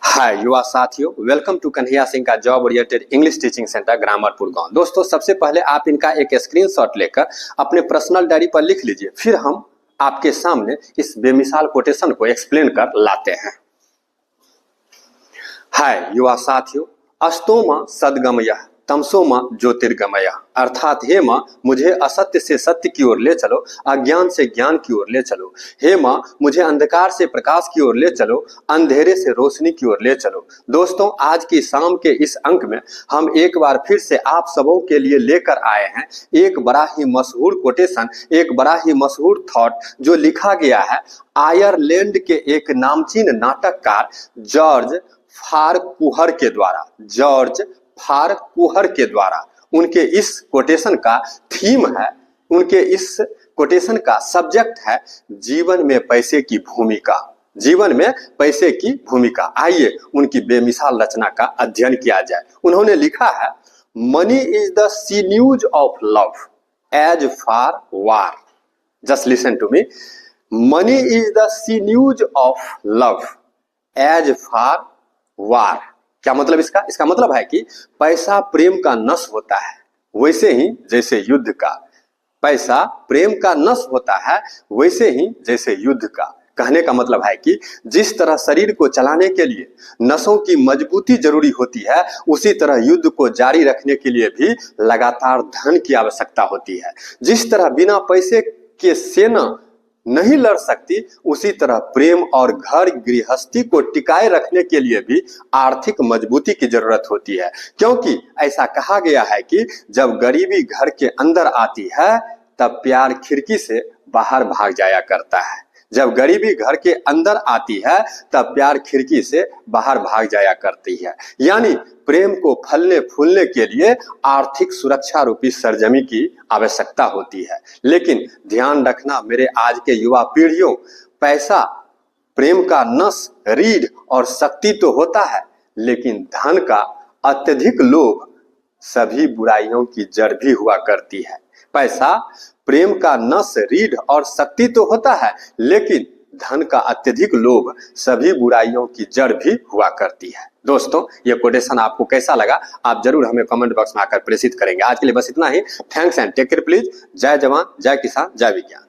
हाय युवा साथियों, welcome to Kanhaiya Singh का job oriented English teaching centre Grammarpur गांव। दोस्तों, सबसे पहले आप इनका एक स्क्रीनशॉट लेकर अपने पर्सनल डायरी पर लिख लीजिए, फिर हम आपके सामने इस बेमिसाल कोटेशन को एक्सप्लेन कर लाते हैं। हाय युवा साथियों, अस्तो मां सद्गमयः तमसो मां ज्योतिर्गमयः, अर्थात हे मां मुझे असत्य से सत्य की ओर ले चलो, अज्ञान से ज्ञान की ओर ले चलो। हे मां मुझे अंधकार से प्रकाश की ओर ले चलो, अंधेरे से रोशनी की ओर ले चलो। दोस्तों, आज की शाम के इस अंक में हम एक बार फिर से आप सबों के लिए लेकर आए हैं एक बड़ा ही मशहूर कोटेशन, एक बड़ा ही मशहूर थॉट जो लिखा गया है आयरलैंड के एक नामचीन नाटककार जॉर्ज फारकुहर के द्वारा। जॉर्ज फारकुहर के द्वारा उनके इस कोटेशन का थीम है, उनके इस कोटेशन का सब्जेक्ट है जीवन में पैसे की भूमिका। जीवन में पैसे की भूमिका। आइए उनकी बेमिसाल रचना का अध्ययन किया जाए। उन्होंने लिखा है, money is the sinews of love as far war. Just listen to me, money is the sinews of love as far war. क्या मतलब इसका? इसका मतलब है कि पैसा प्रेम का नस होता है वैसे ही जैसे युद्ध का। पैसा प्रेम का नस होता है वैसे ही जैसे युद्ध का। कहने का मतलब है कि जिस तरह शरीर को चलाने के लिए नसों की मजबूती जरूरी होती है, उसी तरह युद्ध को जारी रखने के लिए भी लगातार धन की आवश्यकता होती है। जिस तरह बिना पैसे के सेना नहीं लड़ सकती, उसी तरह प्रेम और घर गृहस्थी को टिकाए रखने के लिए भी आर्थिक मजबूती की जरूरत होती है। क्योंकि ऐसा कहा गया है कि जब गरीबी घर के अंदर आती है तब प्यार खिड़की से बाहर भाग जाया करता है। जब गरीबी घर के अंदर आती है तब प्यार खिड़की से बाहर भाग जाया करती है। यानी प्रेम को फलने फूलने के लिए आर्थिक सुरक्षा रूपी सरजमी की आवश्यकता होती है। लेकिन ध्यान रखना मेरे आज के युवा पीढ़ियों, पैसा प्रेम का नस, रीढ़ और शक्ति तो होता है, लेकिन धन का अत्यधिक लोभ सभी बुराइयों की जड़ भी हुआ करती है। पैसा प्रेम का नस, रीढ़ और शक्ति तो होता है, लेकिन धन का अत्यधिक लोभ सभी बुराइयों की जड़ भी हुआ करती है। दोस्तों, ये कोटेशन आपको कैसा लगा आप जरूर हमें कमेंट बॉक्स में आकर प्रेषित करेंगे। आज के लिए बस इतना ही। Thanks and take care please. जय जवान, जय किसान, जय विज्ञान।